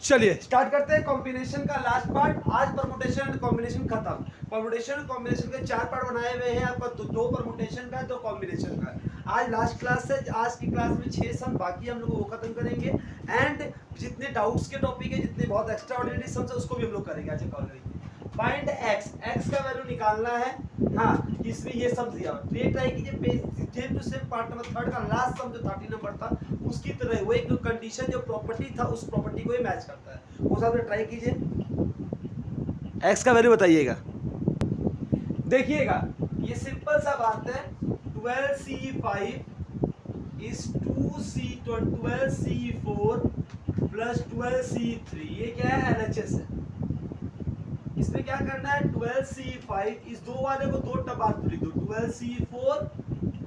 चलिए स्टार्ट करते हैं कॉम्बिनेशन का लास्ट पार्ट। आज परमुटेशन एंड कॉम्बिनेशन खत्म। परमुटेशन और कॉम्बिनेशन के 4 पार्ट बनाए हुए हैं आपका, दो परमुटेशन का, दो कॉम्बिनेशन का। आज लास्ट क्लास है। आज की क्लास में 6 सम बाकी हम लोग वो खत्म करेंगे एंड जितने डाउट्स के टॉपिक है, जितने बहुत एक्स्ट्रा ऑर्डिनरी सम्स है, उसको भी हम लोग करेंगे आज कवर करेंगे। फाइंड एक्स, एक्स का वैल्यू निकालना है। हाँ, इसमें ये सम दिया ये ट्राई कीजिए same to same part number 3 का लास्ट सम जो 30 नंबर था उसकी तरह वो एक कंडीशन जो प्रॉपर्टी था उस प्रॉपर्टी को ही मैच करता है, वो सब ट्राई कीजिए। एक्स का वैल्यू बताइएगा। देखिएगा ये सिंपल सा बात है, 12c5 is 12c4 plus 12c3, ये क्या है LHS है। इसमें क्या करना है, 12c5 इस दो वाले को दो टबार लिख दो, 12c4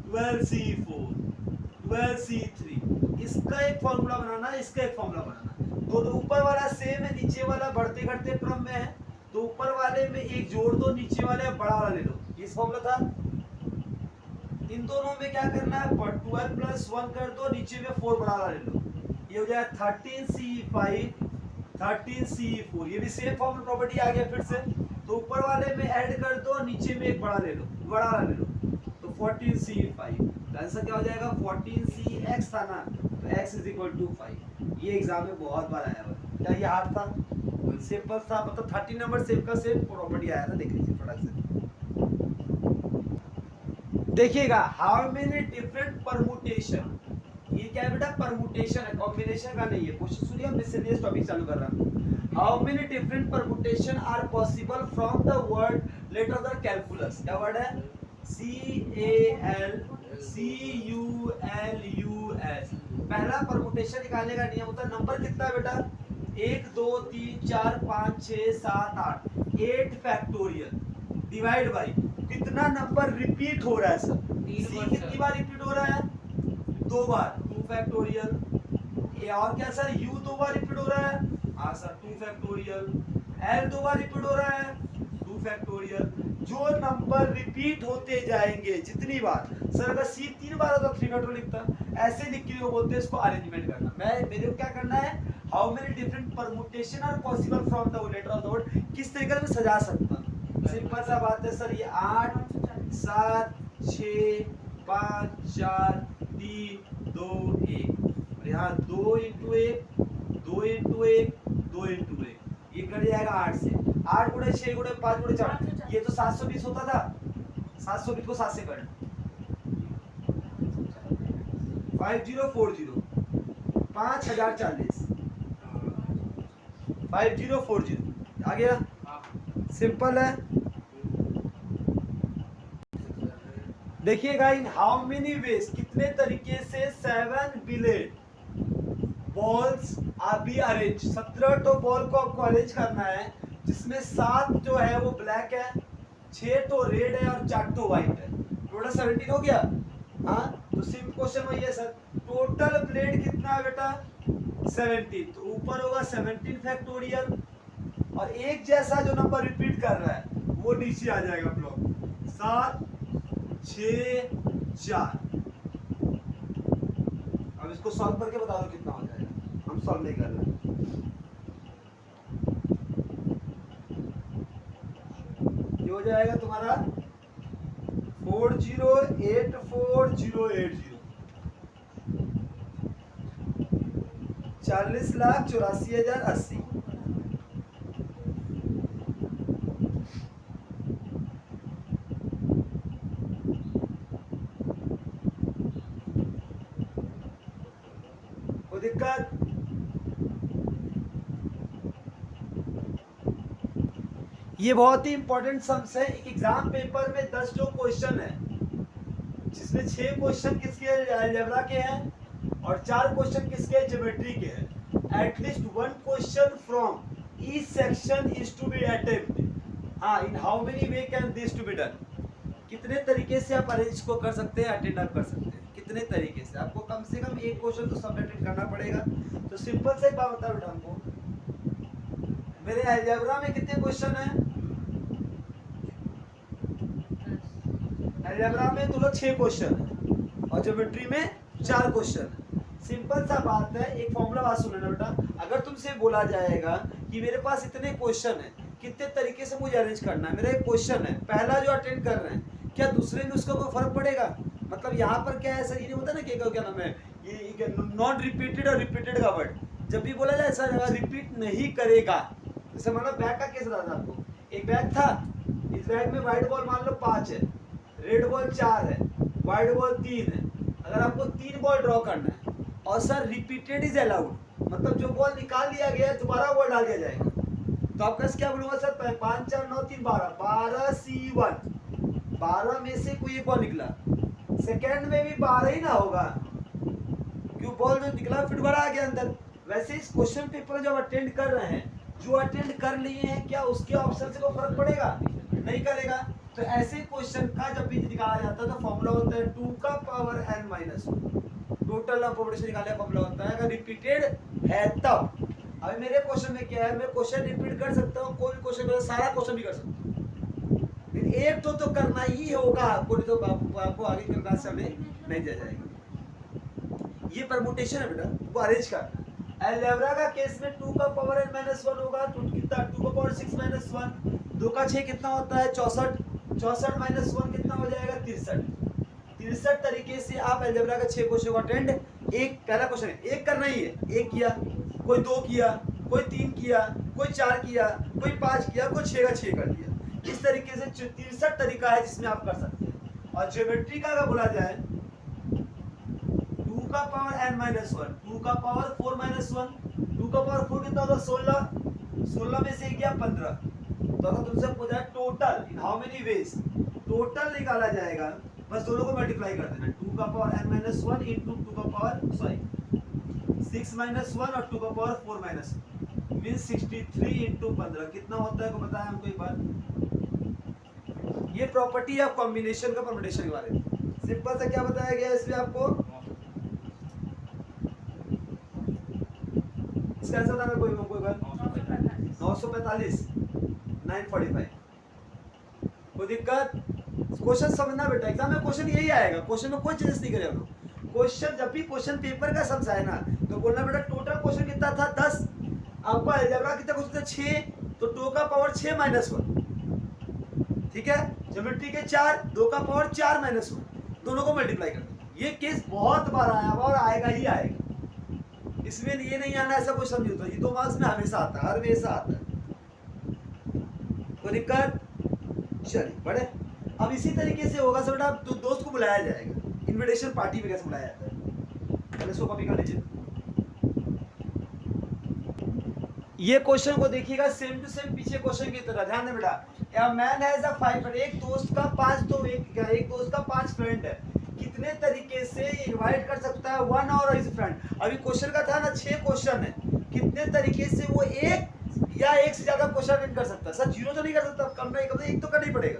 12c4 12c3, इसका एक फॉर्मूला बनाना, इसका एक फॉर्मूला बनाना। तो ऊपर वाला सेम है, नीचे वाला बढ़ते घटते क्रम में है, तो ऊपर वाले में एक जोड़ दो, नीचे वाले बड़ा वाला ले लो, इस फॉर्मूला था। इन दोनों में क्या करना है, 12 प्लस 1 कर दो, नीचे में 4 बड़ा वाला ले लो, ये हो जाएगा 13c5 13c4, ये भी सेम फॉर्मूला प्रॉपर्टी आ गया फिर से। तो ऊपर वाले में ऐड कर दो, नीचे में एक बड़ा ले लो, बड़ा वाला ले लो, तो 14c5। आंसर क्या हो जाएगा, 14cx था ना, तो x इज इक्वल टू 5। ये एग्जाम में बहुत बार आया हुआ है। क्या ये हार्ड था, सिंपल था, मतलब 30 नंबर सेम का सेम प्रॉपर्टी आया था। देख लीजिए फटाक से देखिएगा, हाउ मेनी डिफरेंट परमुटेशन, ये क्या है बेटा, परमुटेशन है, कॉम्बिनेशन का नहीं है। क्वेश्चन सुनिए, हम मिसलेनियस टॉपिक चालू कर रहा हूं। How many different permutation are possible from the word letter of the calculus, क्या वर्ड है, CALCULUS। पहला परमुटेशन निकालने का नियम होता है, नंबर कितना है बेटा, 1 2 3 4 5 6 7 8, 8 फैक्टोरियल डिवाइड बाई कितना नंबर रिपीट हो रहा है सर, C कितनी बार रिपीट हो रहा है, 2 बार, 2 फैक्टोरियल। ये और क्या सर, U 2 बार रिपीट हो रहा है, हाँ सर 2 फैक्टोरियल। L 2 बार रिपीट हो रहा है, 2 फैक्टोरियल। जो नंबर रिपीट होते जाएंगे जितनी बार, सर अगर C 3 बार होता 3 फैक्टोरियल लिखता, ऐसे लिख के वो बोलते हैं इसको अरेंजमेंट करना। मेरे को क्या करना है, how many different permutation are possible from the letter of the word, किस तरीके से सजा सकता हूं। सिंपल सा बात है सर, ये 8 7 6 5 4 3 2 1, और यहाँ 2 इंटू 1 2 इंटू 1 2 इंटू 1, ये कट जाएगा 8 से, 8 गुणे 6 गुणे 5 गुणे 4, ये तो 720 होता था, 720 को 7 से कट, 5040 5040 5040 आ गया, सिंपल है। देखिएगा, इन हाउ मेनी वेज, कितने तरीके से 7 billet balls are be arrange, 17 तो बॉल को आपको अरेंज करना है, जिसमें 7 जो है वो ब्लैक है, 6 तो रेड है और 4 तो व्हाइट है, टोटल 17 हो गया। हाँ, तो सिंपल क्वेश्चन वही है सर, टोटल प्लेट कितना है बेटा, 17, तो ऊपर होगा 17 फैक्टोरियल, और एक जैसा जो नंबर रिपीट कर रहा है वो नीचे आ जाएगा ब्लॉक, 7 6 4। अब इसको सॉल्व करके बता दो कितना हो जाएगा, हम सॉल्व नहीं कर रहे। ये हो जाएगा तुम्हारा 4084080, 40,84,080। कोई दिक्कत, ये बहुत ही इंपॉर्टेंट सम्स है। एक एग्जाम पेपर में 10 जो क्वेश्चन है, जिसमें 6 क्वेश्चन किसके अलजेब्रा के हैं और 4 क्वेश्चन किसके ज्योमेट्री के हैं। At least 1 question from each section is to be attempted. हाँ, in how many way can this to be done, कितने तरीके से आप अरेंज को कर सकते हैं, अटेंड आप कर सकते हैं, कितने तरीके से। आपको कम से कम एक क्वेश्चन तो सब अटेंड करना पड़ेगा। तो सिंपल से एक बात बता बेटा हमको, मेरे अलजेब्रा में कितने क्वेश्चन हैं, अलजेब्रा में तो 6 क्वेश्चन है और ज्योमेट्री में 4 क्वेश्चन। सिंपल सा बात है, एक फॉर्मूला बात सुनना बेटा। अगर तुमसे बोला जाएगा कि मेरे पास इतने क्वेश्चन है, कितने तरीके से मुझे अरेंज करना है, मेरा एक क्वेश्चन है, पहला जो अटेंड कर रहे हैं, क्या दूसरे में उसका कोई फर्क पड़ेगा? मतलब यहाँ पर क्या है सर, ये नहीं होता ना कि क्या नाम है, ये नॉन रिपीटेड और रिपीटेड का वर्ड जब भी बोला जाए सर रिपीट नहीं करेगा। जैसे मतलब बैग का केस बता था आपको, एक बैग था, इस बैग में व्हाइट बॉल मान लो 5 है, रेड बॉल 4 है, व्हाइट बॉल 3 है। अगर आपको 3 बॉल ड्रॉ करना है और सर रिपीटेड इज अलाउड, मतलब जो बॉल निकाल लिया गया दोबारा बॉल डाल दिया जाएगा, तो आपका क्या बोलूंगा सर 5 4 9 3 12 12 C1, 12 में से कोई एक बॉल निकला, सेकेंड में भी 12 ही ना होगा, क्यों बॉल जो निकला फिर दोबारा आ गया अंदर। वैसे इस क्वेश्चन पेपर जब अटेंड कर रहे हैं, जो अटेंड कर लिए हैं, क्या उसके ऑप्शन से कोई फर्क पड़ेगा? नहीं करेगा। तो ऐसे क्वेश्चन का जब भी निकाला जाता है तो फॉर्मूला होता है 2 का power n-1, total of population निकालने का फॉर्मूला होता है, अगर रिपीटेड है तब। अभी मेरे क्वेश्चन में क्या है, मैं क्वेश्चन रिपीट कर सकता हूँ, कोई क्वेश्चन कर, सारा क्वेश्चन भी कर सकता हूँ, एक तो करना ही होगा आपको, नहीं तो आपको आगे की क्लास में नहीं दिया जाएगा। ये परमुटेशन है बेटा, वो अरेंज कर। अलजेब्रा का केस में 2 का पावर n-1 होगा, तो कितना 2 का पावर 6 - 1, 2 का 6 कितना होता है 64, 64 - 1 कितना हो जाएगा 63। 63 तरीके से आप अलजेब्रा का 6 क्वेश्चन को अटेंड, एक पहला क्वेश्चन है एक करना ही है, एक किया, कोई 2 किया, कोई 3 किया, कोई 4 किया, कोई 5 किया, कोई 6 का 6 कर दिया। इस तरीके से 63 तरीका है जिसमें आप कर सकते हैं। और ज्योमेट्री का अगर बोला जाए 2 का पावर n-1, 2 का पावर 4 - 1, 2 का पावर 4 कितना होगा 16, 16 में से गया 15। तो अगर तुमसे पूछा total in how many ways, total निकाला जाएगा, बस दोनों को मल्टीप्लाई कर देना, 2 का पावर n-1 इंटू 2 का पावर 6 - 1 और 2 का पावर 4 - 1 मींस 63 इंटू 15 कितना होता है को बताया हमको एक बार। ये प्रॉपर्टी है कॉम्बिनेशन का परमुटेशन के बारे में, सिंपल सा क्या बताया गया इसमें आपको, इसका आंसर बताना कोई बात 945 945। कोई दिक्कत? क्वेश्चन समझना बेटा, एग्जाम में क्वेश्चन यही आएगा, क्वेश्चन में कोई चेंजेस नहीं करेगा। क्वेश्चन जब भी क्वेश्चन पेपर का समझ आए ना तो बोलना बेटा टोटल क्वेश्चन कितना था 10, आपका अलजेब्रा कितना क्वेश्चन था 6, तो 2 का पावर 6 - 1, ठीक है। ज्योमेट्री के 4, 2 का पावर 4 - 1, दोनों को मल्टीप्लाई कर दो। ये केस बहुत बार आया और आएगा ही आएगा, इसमें ये नहीं आना ऐसा कोई समझौता, ये 2 मार्क्स में हमेशा आता है, हमेशा आता है। कोई दिक्कत? चलिए बड़े, अब इसी तरीके से होगा सर बेटा, तो दोस्त को बुलाया जाएगा, इनविटेशन पार्टी में कैसे बुलाया जाता है, पहले इसको कॉपी कर लीजिए। ये क्वेश्चन को देखिएगा सेम टू सेम पीछे क्वेश्चन की तरह, ध्यान दें बेटा। A man has a 5 friend, एक दोस्त का 5 तो एक दोस्त का 5 फ्रेंड है, कितने तरीके से इनवाइट कर सकता है 1 और हिज फ्रेंड। अभी क्वेश्चन का था ना 6 क्वेश्चन है, कितने तरीके से वो एक या एक से ज्यादा क्वेश्चन अटेंड कर सकता है। सर 0 तो नहीं कर सकता, कम नहीं कम एक तो करना ही पड़ेगा,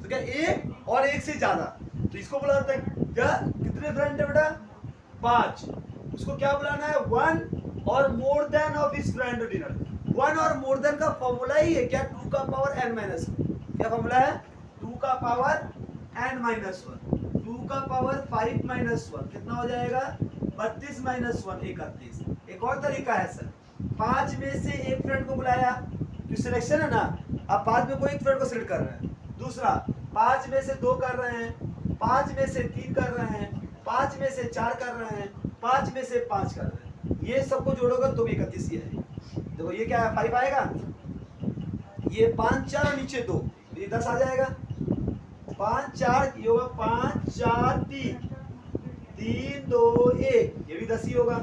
तो क्या एक और एक से ज्यादा, तो इसको बुला जाता है क्या, कितने फ्रेंड है बेटा 5, उसको क्या बुलाना है 1 और more than of his friend dinner. 1 और मोर देन का फॉर्मूला ही है क्या 2 का पावर n-1, क्या फॉर्मूला है 2 का पावर n-1, 2 का पावर 5 - 1 कितना हो जाएगा 32 - 1 31। एक और तरीका है सर, 5 में से एक फ्रेंड को बुलाया, क्यों सिलेक्शन है ना, अब 5 में कोई एक फ्रेंड को सिलेक्ट कर रहे हैं, दूसरा 5 में से 2 कर रहे हैं, 5 में से 3 कर रहे हैं, 5 में से 4 कर रहे हैं, 5 में से 5 कर रहे हैं, ये सबको जोड़ोगे तो भी 31 ही है। देखो ये क्या है 5 आएगा, ये 5 4 और नीचे 2, ये 10 आ जाएगा, 5 4 ये होगा 5 4 3 3 2 1, ये भी 10 ही होगा,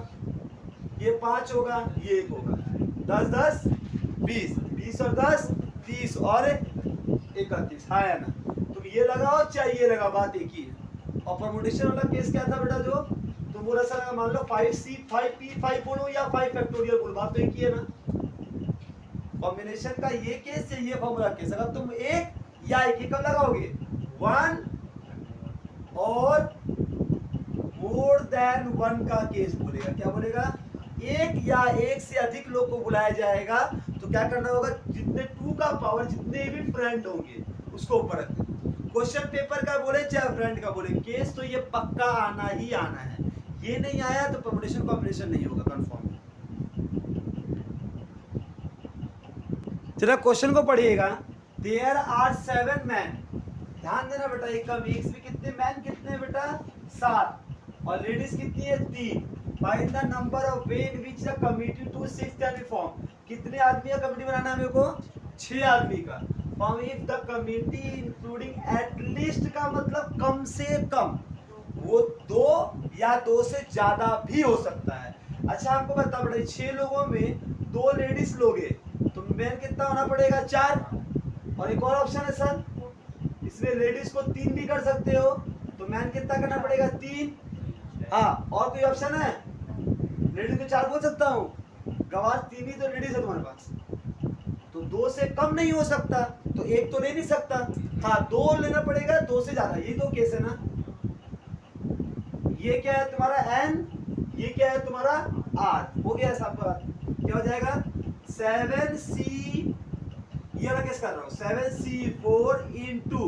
ये 5 होगा, ये 1 होगा, 10 10 20, 20 और 10 30 और 31, हाँ है ना। तुम ये लगाओ चाहे ये लगा, बात एक ही है। और परमुटेशन वाला केस क्या था बेटा, जो तुम बोला सर मान लो 5C 5P 5 बोलो या 5 फैक्टोरियल बोलो, बात तो एक ही है ना। कॉम्बिनेशन का ये केस है, ये फॉर्मूला केस, अगर तुम एक या एक कब लगाओगे 1 और मोर देन 1 का केस बोलेगा, क्या बोलेगा, एक या एक से अधिक लोग को बुलाया जाएगा, तो क्या करना होगा, जितने 2 का पावर जितने भी फ्रेंड होंगे उसको ऊपर रखना। क्वेश्चन पेपर का बोले चाहे फ्रेंड का बोले, केस तो ये पक्का आना ही आना है। ये नहीं आया तो परमुटेशन कॉम्बिनेशन नहीं होगा कंफर्म। चलो क्वेश्चन को पढ़िएगा। देयर आर 7 मैन, ध्यान देना बेटा, एक का मिक्स में कितने मैन कितने बेटा 7 और लेडीज कितनी है 3। Find the number of way in which the committee to 6 can be form. कितने आदमी का कमिटी बनाना है मेरे को 6 आदमी का। Form if the committee including at least का मतलब कम से कम, वो 2 या 2 से ज्यादा भी हो सकता है। अच्छा आपको बता बेटा 6 लोगों में 2 लेडीज लोगे तो मैन कितना होना पड़ेगा 4। और एक और ऑप्शन है सर, इसमें लेडीज को 3 भी कर सकते हो तो मैन कितना करना पड़ेगा 3। हाँ और कोई ऑप्शन है? लेडीज को 4 बोल सकता हूँ, गवार 3 ही तो लेडीज है तुम्हारे पास, तो 2 से कम नहीं हो सकता तो 1 तो ले नहीं सकता। हाँ 2 लेना पड़ेगा 2 से ज्यादा, ये 2 केस है ना। ये क्या है तुम्हारा n, ये क्या है तुम्हारा r, हो गया साहब का। क्या हो जाएगा 7c, ये वाला केस कर रहा हूँ 7c4 इंटू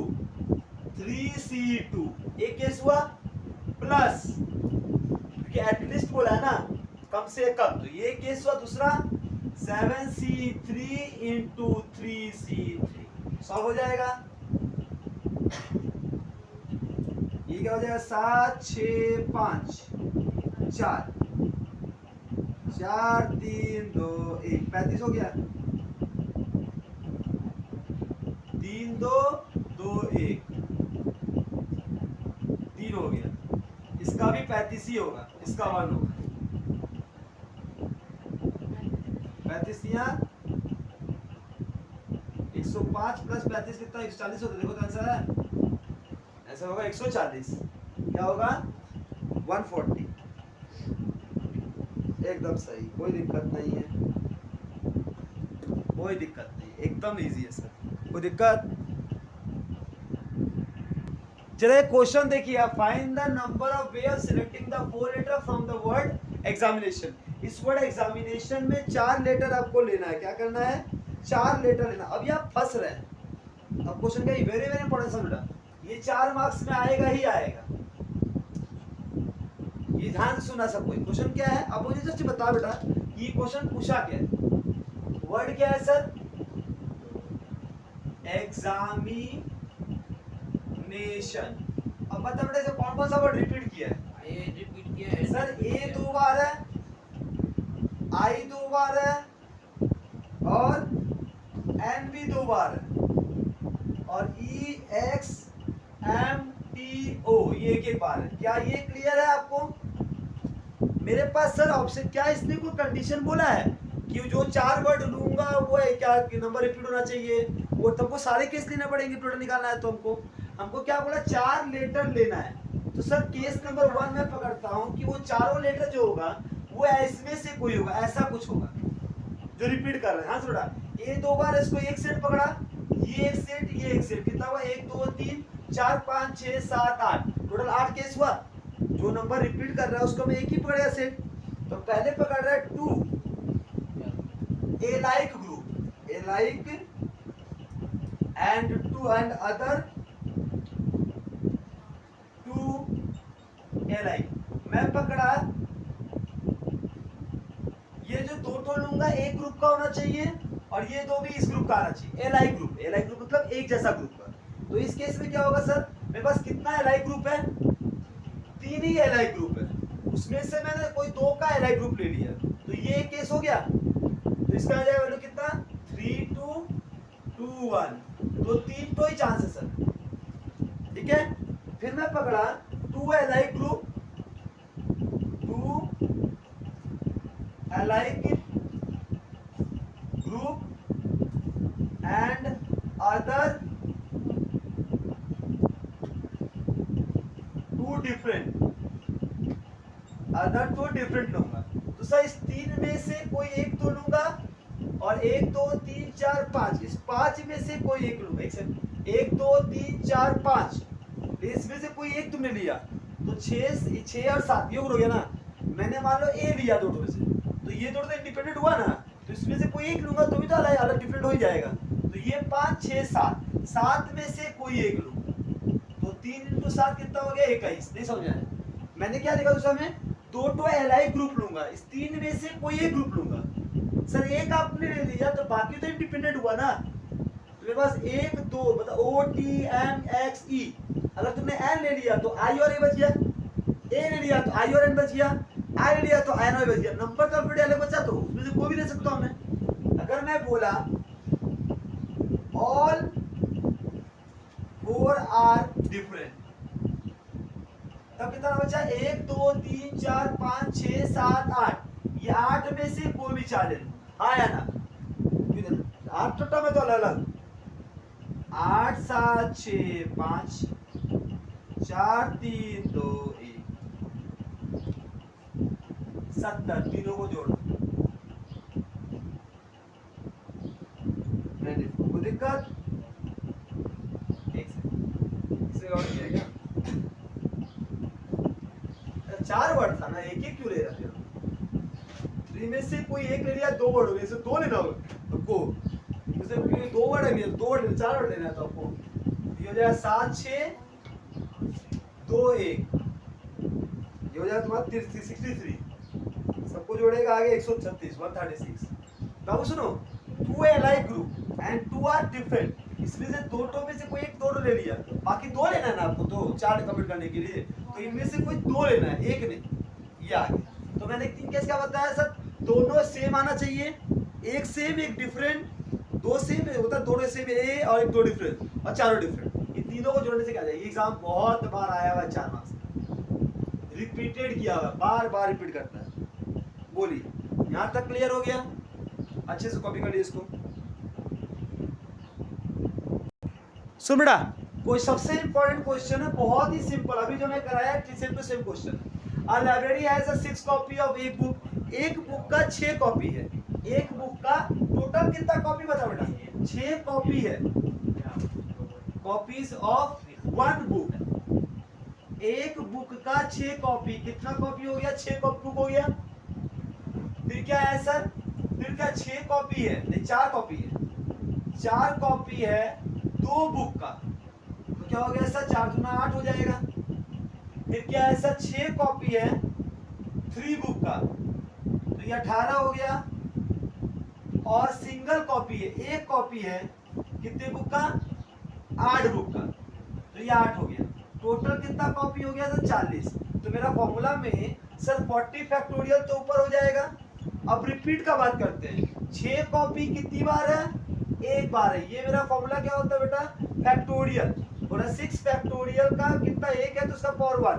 3c2, एक केस हुआ प्लस एटलीस्ट बोला है ना कम से कम, तो ये केस हुआ दूसरा 7c3 इंटू 3c3 सॉल्व हो जाएगा। ये क्या हो जाएगा 7 6 5 4 4 3 2 1 35 हो गया। 3 2 2 1 3 हो गया। इसका भी 35 ही होगा, इसका 1 होगा। 35 यहाँ 105 प्लस 35 कितना 140 होता है। देखो तो आंसर है ऐसा होगा 140। क्या होगा 140। एकदम सही, कोई दिक्कत नहीं है, कोई दिक्कत नहीं, एकदम इजी है सर, कोई दिक्कत। चलिए क्वेश्चन देखिए, find the number of way of selecting the 4 letter from the word examination. इस वर्ड एग्जामिनेशन में 4 लेटर आपको लेना है। क्या करना है 4 लेटर लेना। अभी आप फंस रहे हैं, अब क्वेश्चन का वेरी वेरी इंपॉर्टेंट समझना, ये 4 मार्क्स में आएगा ही आएगा, ये ध्यान से सुना सब कोई। क्वेश्चन क्या है अब मुझे जस्ट बता बेटा, ये क्वेश्चन पूछा क्या है, वर्ड क्या है सर एग्जामिनेशन। अब बता बेटा कौन कौन सा वर्ड रिपीट किया है? ए रिपीट किया है सर ए 2 बार है, आई 2 बार है और एन भी 2 बार है और ई एक्स एम टी ओ ये एक बार है। क्या ये क्लियर है आपको? मेरे पास सर ऑप्शन क्या है, इसने कोई कंडीशन बोला है कि जो 4 वर्ड लूंगा वो है क्या नंबर रिपीट होना चाहिए? वो तुमको सारे केस लेना पड़ेंगे, टोटल निकालना है तो हमको क्या बोला 4 लेटर लेना है। तो सर केस नंबर 1 में पकड़ता हूँ कि वो चारों लेटर जो होगा वो इसमें से कोई होगा, ऐसा कुछ होगा जो रिपीट कर रहे हैं। हाँ थोड़ा ए 2 बार इसको एक सेट पकड़ा, ये एक सेट ये एक सेट, कितना हुआ 1 2 3 4 5 6 7 8, टोटल 8 केस हुआ। जो नंबर रिपीट कर रहा है उसको मैं एक ही पकड़ेगा सेट। तो पहले पकड़ रहा है 2 alike group, alike and 2 and other 2 alike. मैं पकड़ा ये जो 2 तो लूंगा एक ग्रुप का होना चाहिए और ये 2 भी इस ग्रुप का आना चाहिए, ए like group. Alike group मतलब एक जैसा ग्रुप का। तो इस केस में क्या होगा सर, मेरे पास कितना ए लाइक ग्रुप है 3 ही ए लाइक ग्रुप है, उसमें से मैंने कोई 2 का ए लाइक ग्रुप ले लिया तो ये एक केस हो गया। तो इसका आ जाएगा वैल्यू कितना 3 2 2 1, तो 3 तो ही चांस है सर, ठीक है। फिर मैं पकड़ा 2 alike group, 2 alike group and other 2 different, other 2 different लूंगा। तो सर इस 3 में से कोई एक तो लूंगा और 1 2 3 4 5, इस 5 में से कोई एक लूंगा। 1 2 3 4 5, इसमें से कोई एक तुमने लिया तो 6 और 7 ये हो गया ना। मैंने मान लो ए लिया 2 में से, तो ये 2 तो इंडिपेंडेंट हुआ ना, तो इसमें से कोई एक लूंगा तो भी तो अलग डिफरेंट हो ही जाएगा। तो ये 5 6 7, 7 में से कोई एक लूंगा तो 3 × 7 कितना हो गया 21। नहीं समझ आया? मैंने क्या लिखा दूसरा में दो तो एलआई ग्रुप लूंगा, इस तीन में से कोई एक ग्रुप लूंगा। सर एक आपने ले लिया तो बाकी तो इंडिपेंडेंट हुआ ना, मेरे पास एक दो मतलब ओ टी एम एक्स ई, अगर तुमने एन ले लिया तो आई और ए बच गया, ए ले लिया तो आई और एन बच गया, आई ले लिया तो एन और बच गया, नंबर का ऑलरेडी अलग बचा तो उसमें से कोई भी ले सकता हूं मैं। अगर मैं बोला ऑल फोर आर डिफरेंट, तब कितना बचा, 1 2 3 4 5 6 7 8, ये 8 में से कोई भी चार ले लो, हाँ या ना, 8 टोटा में तो अलग अलग, 8 7 6 5 4 3 2 1 70, तीनों को जोड़ कोई दिक्कत, एक से और किया क्या, चार वर्ड था ना, एक एक क्यों ले रहा है, थ्री में से कोई एक ले लिया, दो वर्ड हो गए, इसे दो लेना होगा आपको, जैसे क्योंकि दो वर्ड है, दो वर्ड चार वर्ड लेना है तो आपको ये हो जाएगा 7 6 2 1, ये हो जाएगा तुम्हारा 63, सबको जोड़ेगा आगे 136 136। बाबू सुनो, two LI group and two are different, इसमें से दो टो में से कोई एक दो ले लिया, बाकी दो लेना है ना आपको, तो चार कंप्लीट करने के लिए तो इनमें से कोई दो लेना है, एक नहीं, ये आ गया। तो मैंने तीन केस क्या बताया सर, दोनों सेम आना चाहिए, एक सेम एक डिफरेंट, दो सेम होता है, दोनों सेम ए और एक दो डिफरेंट और चारों डिफरेंट, इन तीनों को जोड़ने से क्या जाएगा, एग्जाम बहुत बार आया हुआ है, 4 मार्क्स रिपीटेड किया हुआ, बार बार रिपीट करता है। बोलिए यहां तक क्लियर हो गया, अच्छे से कॉपी कर लीजिए इसको। सुन बेटा, कोई सबसे इंपॉर्टेंट क्वेश्चन है, बहुत ही सिंपल, अभी जो मैं कराया सेम टू सेम क्वेश्चन है। A library has a 6 copy of एक बुक, एक बुक का 6 कॉपी है, एक बुक का टोटल कितना कॉपी बताओ बेटा, 6 कॉपी है, कॉपीज ऑफ वन बुक, एक बुक का 6 कॉपी, कितना कॉपी हो गया, 6 कॉपी बुक हो गया, फिर क्या है सर, फिर क्या 6 कॉपी है, नहीं 4 कॉपी है, 4 कॉपी है दो बुक का, तो क्या हो गया सर, 4 दूना 8 हो जाएगा, फिर क्या है सर 6 कॉपी है 3 बुक का, तो ये 18 हो गया, और सिंगल कॉपी है, एक कॉपी है कितने बुक का, 8 बुक का, तो ये 8 हो गया, टोटल कितना कॉपी हो गया सर 40। तो मेरा फॉर्मूला में सर 40 फैक्टोरियल तो ऊपर हो जाएगा। अब रिपीट का बात करते हैं, 6 कॉपी कितनी बार है, एक बार है, ये मेरा फॉर्मूला क्या होता है बेटा, फैक्टोरियल, बोला 6 फैक्टोरियल का कितना, एक है तो उसका पावर 1,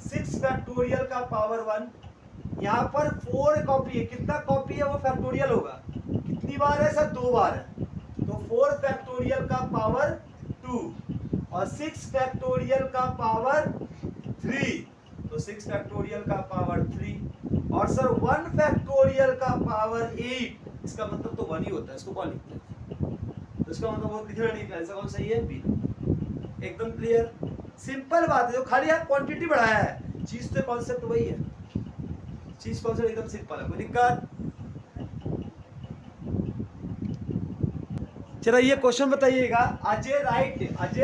6 फैक्टोरियल का पावर 1, यहाँ पर 4 कॉपी है, कितना कॉपी है वो फैक्टोरियल होगा, कितनी बार है सर, 2 बार है, तो 4 फैक्टोरियल का पावर 2 और 6 फैक्टोरियल का पावर 3, तो 6 फैक्टोरियल का पावर 3 और सर 1 फैक्टोरियल का पावर 8, इसका मतलब तो 1 ही होता है, इसको कौन लिखता है, तो इसका मतलब बहुत लिखना नहीं है, ऐसा कौन सही है, बी। एकदम क्लियर, सिंपल बात है, जो खाली आप क्वांटिटी बढ़ाया है, चीज तो कॉन्सेप्ट वही है, चीज कॉन्सेप्ट एकदम सिंपल है, कोई दिक्कत। चलो ये क्वेश्चन बताइएगा, Ajay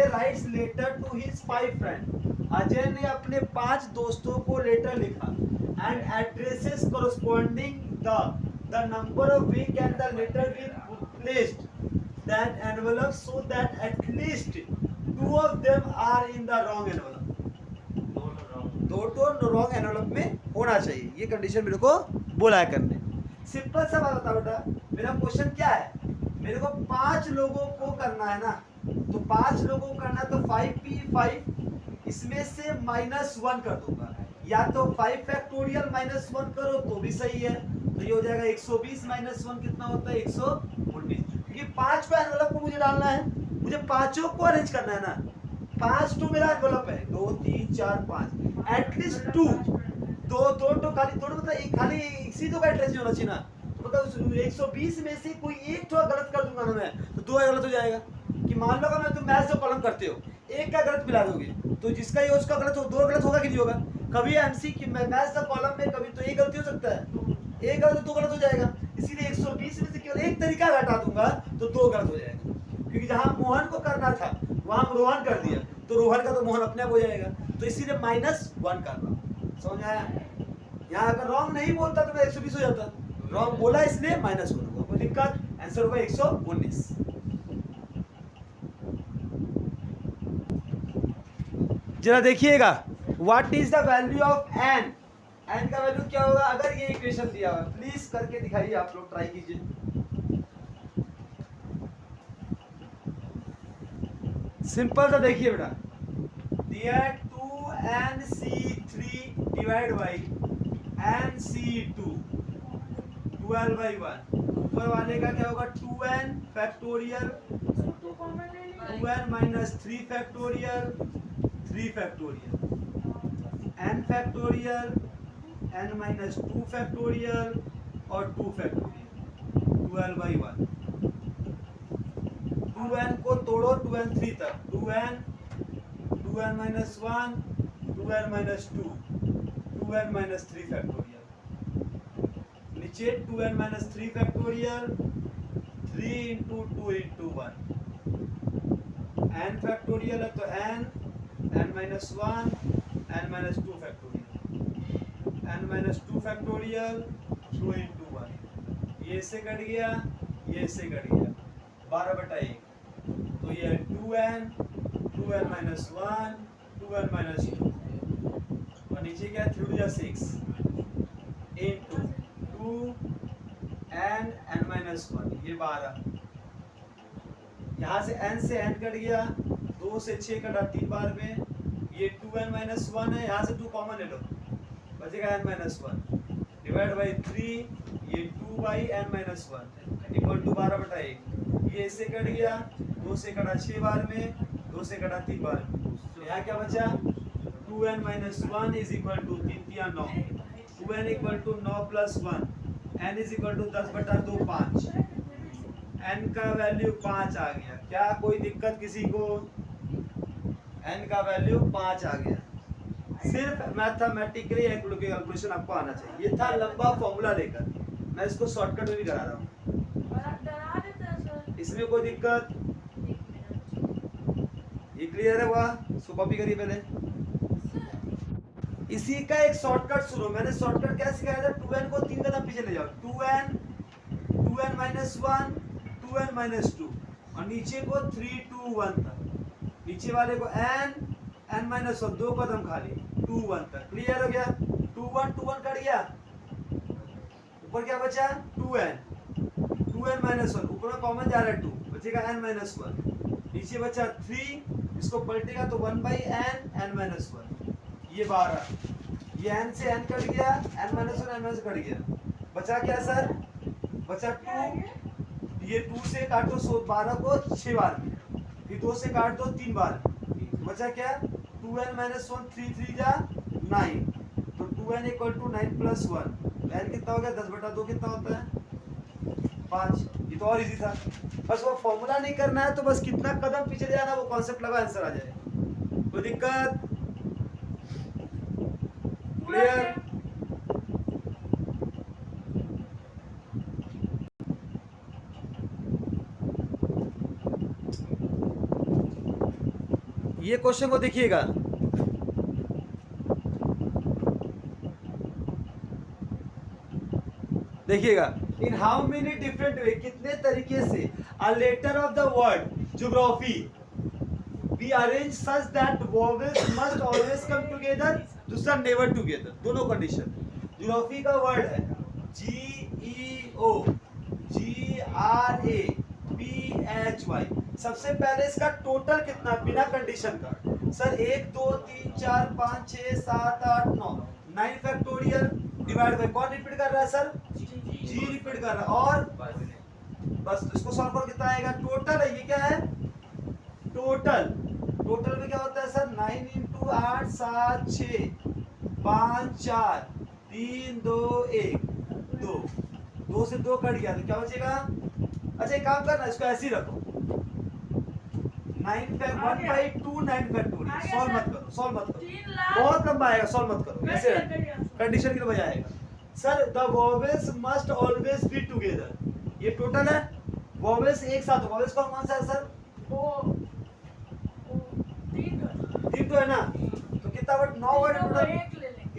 writes letter to his 5 friend, Ajay ने अपने 5 दोस्तों को लेटर लिखा and addresses corresponding the number of week and the letter be placed that envelope so that at least 2 of them are in the wrong envelope, दो तो wrong envelope में होना चाहिए, ये कंडीशन मेरे को बोला है करने। सिंपल सा बात बता बेटा, मेरा क्वेश्चन क्या है, मेरे को 5 लोगों को करना है ना, तो 5 लोगों को करना है तो 5p5 इसमें से -1 कर दूंगा, या तो 5 फैक्टोरियल -1 करो तो भी सही है, तो ये हो जाएगा 120 -1 कितना होता है 119, क्योंकि 5 को एनवेलप को मुझे डालना है, मुझे पांचों को अरेंज करना है ना, 5 तो मेरा एनवेलप है, 2 3 4 5 एटलीस्ट 2 तो खाली दोनों मतलब एक खाली इसी तो का एड्रेस होना चाहिए ना, तो मतलब 120 में से कोई एक तो गलत कर दूंगा ना मैं, तो 2 गलत हो जाएगा, कि मान लो अगर मैं तुम मैथ्स जो कॉलम करते हो एक का गलत मिला दोगे तो जिसका ये उसका गलत हो, 2 गलत होगा कि नहीं होगा, कभी एमसी की मैथ्स का कॉलम में कभी तो एक गलती हो सकता है, एक गलत तो 2 गलत हो जाएगा, इसीलिए 120 में से केवल एक तरीका घटा दूंगा तो 2 गलत हो जाएगा, क्योंकि जहां मोहन को करना था वहां रोहन कर दिया, तो रोहन का तो मोहन अपने आप हो जाएगा, तो इसीलिए -1 कर रहा हूं, समझ आया। यहाँ अगर रॉन्ग नहीं बोलता तो 120 हो जाता, रॉन्ग बोला इसलिए -1 होगा, कोई दिक्कत। आंसर होगा 119। जरा देखिएगा, what is the value of n, n का वैल्यू क्या होगा अगर ये इक्वेशन दिया हुआ है, प्लीज करके दिखाइए, आप लोग ट्राई कीजिए। सिंपल सा देखिए बेटा, दिया 2nc3 डिवाइड बाई nc2 12/1, ऊपर वाले का क्या होगा 2n factorial 2n minus 3 factorial 3 factorial n factorial n minus 2 factorial और 2 फैक्टोरियल 12/1। 2n को तोड़ो 2n 3 तक, 2n minus 1 2n minus 2 2n minus 3 factorial, नीचे 2n minus 3 factorial 3 into 2 into 1, n factorial है तो n minus 1 n minus 2 factorial n minus 2 factorial 2 into 1, ये इससे cut गया ये इससे कट गया 12/1, तो ये 2n माइनस 1 2n माइनस 2 और नीचे क्या 3 या 6 इंटू 2n n माइनस 1, ये 12, यहाँ से n कट गया, 2 से 6 कटा 3 बार में, ये 2n माइनस 1 है, यहाँ से 2 कॉमन ले लो, बचेगा n माइनस 1 डिवाइड बाई 3, ये 2 by n minus 1 equal to 12/1, ये इससे कट गया, 2 से कटा 6 बार में, 2 से कटा 3 बार में, तो यहाँ क्या बचा 2n minus 1 is equal to 3 9, 2n equal to 9 plus 1, n is equal to 10/2 5, n का वैल्यू 5 आ गया, क्या कोई दिक्कत किसी को, n का वैल्यू 5 आ गया। सिर्फ मैथमेटिकली कैलकुलेशन आपको आना चाहिए, ये था लंबा फॉर्मूला लेकर, मैं इसको शॉर्टकट में भी करा रहा हूँ, इसमें कोई दिक्कत, ये क्लियर है हुआ, इसको कॉपी करिए पहले। इसी का एक शॉर्टकट सुनो, मैंने शॉर्टकट क्या सिखाया था, 2n को 3 कदम पीछे ले जाओ, 2n माइनस 1 2n माइनस 2 और नीचे को 3 2 1 तक, नीचे वाले को n माइनस 1 2 कदम खाली 2 1 तक, क्लियर हो गया, 2 1 कट गया, ऊपर क्या बचा 2n माइनस 1, ऊपर में कॉमन जा रहा है 2, बचेगा n माइनस 1, नीचे बचा 3, इसको पलटेगा तो 1/n माइनस 1, ये 12, ये n से n कट गया, n minus 1 n minus cut गया, बचा क्या सर, बचा 2, ये 2 से काटो 12 को 6 बार में, फिर 2 से काट दो 3 बार, बचा क्या 2n माइनस 1 3 3 जा 9, तो 2n equal to 9 plus 1, n कितना हो गया 10/2 कितना होता है 5, ये तो और इजी था, बस वो फॉर्मूला नहीं करना है, तो बस कितना कदम पीछे जाना वो कॉन्सेप्ट लगा आंसर आ जाए, कोई दिक्कत, क्लियर। ये क्वेश्चन को देखिएगा, देखिएगा, in how many different way, कितने तरीके से a letter of the word geography be arrange such that vowels must always come together, दूसरा नेवर टुगेदर, दोनों कंडीशन। ज्योग्राफी का वर्ड है GEOGRAPHY, सबसे पहले इसका टोटल कितना बिना कंडीशन का, सर 1 2 3 4 5 6 7 8 9 9 फैक्टोरियल डिवाइड बाय, कौन रिपीट कर रहा है सर, जी रिपीट कर रहा है, और बस इसको सॉल्व कर कितना आएगा, टोटल है, ये क्या है टोटल, टोटल में क्या होता है सर 9 इंटू 8 7 6 5 4 3 2 1 2, 2 से 2 कट गया तो क्या बचेगा, अच्छा एक काम करना, इसको ऐसे ही रखो 9 1/2 9 फैक्टोरियल, सॉल्व मत करो, सॉल्व मत करो, बहुत लंबा आएगा, सॉल्व मत करो, ऐसे कंडीशन के लिए बजाय आएगा, sir the vowels must always be together, ये टोटल है, वोवेल्स एक साथ, वोवेल्स कौन सा है सर, 3 तो है ना, तो कितना वर्ड 9 वर्ड टोटल,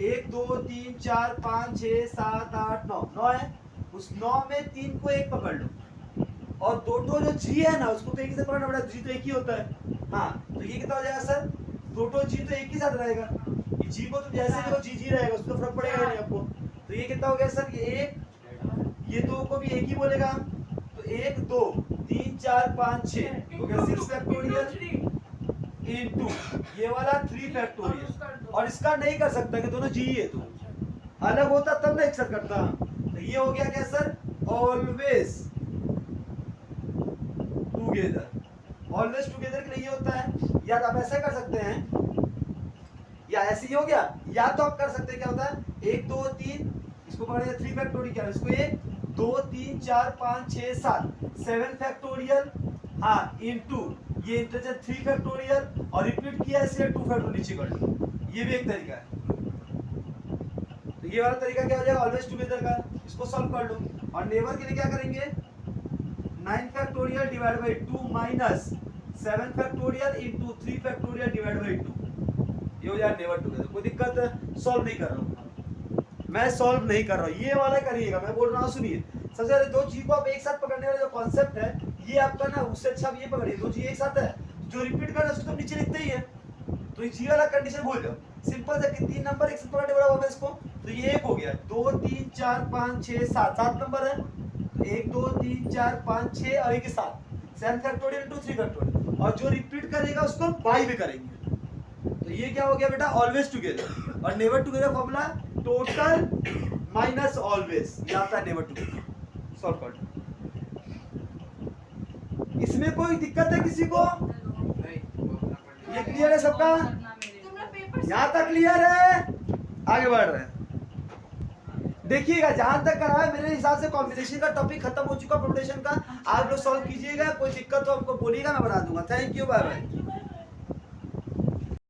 1 2 3 4 5 6 7 8 9 9 है। उस 9 में 3 को एक पकड़ लो और दो जो जी है ना उसको तो एक ही से पकड़ना पड़ेगा, जी तो एक ही होता है। हाँ तो ये कितना हो जाएगा सर, दो जी तो एक ही साथ रहेगा, ये जी को तो जैसे भी वो जी रहेगा उसको फर्क पड़ेगा नहीं आपको। तो ये कितना हो गया सर, ये एक, ये दो को भी एक ही बोलेगा, तो 1 2 3 4 5 6 हो गया 6 फैक्टोरियल इनटू ये वाला 3 फैक्टोरियल। और इसका नहीं कर सकता कि दोनों जी है, तो अलग होता तब ना एक साथ करता। तो ये हो गया क्या sir, always together. Always together के लिए ये होता है, या तो आप ऐसा कर सकते हैं या ऐसे ही हो गया, या तो आप कर सकते हैं क्या होता है 1 2 3 इसको पकड़ेगा 3 फैक्टोरियल, क्या इसको 1 2 3 4 5 6 7 7 फैक्टोरियल, हाँ इनटू ये इंटीजर 3 फैक्टोरियल और रिपीट किया इसलिए 2 फैक्टोरियल नीचे कर लो। ये भी एक तरीका है। तो ये वाला तरीका क्या हो जाएगा, ऑलवेज टुगेदर का, इसको सॉल्व कर लो। और नेवर के लिए क्या करेंगे, 9 factorial divide by 2 minus 7 factorial into 3 factorial divide by 2। ये हो जाएगा नेवर टुगेदर। कोई दिक्कत है, सॉल्व नहीं कर रहा हूँ मैं, सॉल्व नहीं कर रहा हूँ, ये वाला करिएगा, मैं बोल रहा हूँ सुनिए। सबसे पहले दो जी को आप एक साथ पकड़ने वाला जो कॉन्सेप्ट है ये आपका ना, उससे अच्छा आप ये पकड़िए, दो जी एक साथ है, जो रिपीट कर रहा है उसको तो नीचे लिखते ही है, तो जी वाला कंडीशन भूल जाओ। सिंपल है कि 3 नंबर एक साथ पकड़ने वाला होगा इसको, तो ये एक हो गया, 2 3 4 5 6 7 7 नंबर है, तो 1 2 3 4 5 6 और एक 7 7 फैक्टोरियल इनटू 3 फैक्टोरियल, और जो रिपीट करेगा उसको बाई भी करेंगे। तो ये क्या हो गया बेटा, ऑलवेज टुगेदर। और never together formula total minus always, ये आता है नेवर टुगेदर। सॉल्व कर लो। इसमें कोई दिक्कत है किसी को, ये क्लियर है सबका, यहाँ तक क्लियर है, आगे बढ़ रहे हैं। देखिएगा जहां तक करा है मेरे हिसाब से कॉम्बिनेशन का टॉपिक खत्म हो चुका, परमुटेशन का। आप लोग सॉल्व कीजिएगा, कोई दिक्कत हो हमको बोलिएगा, मैं बना दूंगा। Thank you, bye bye.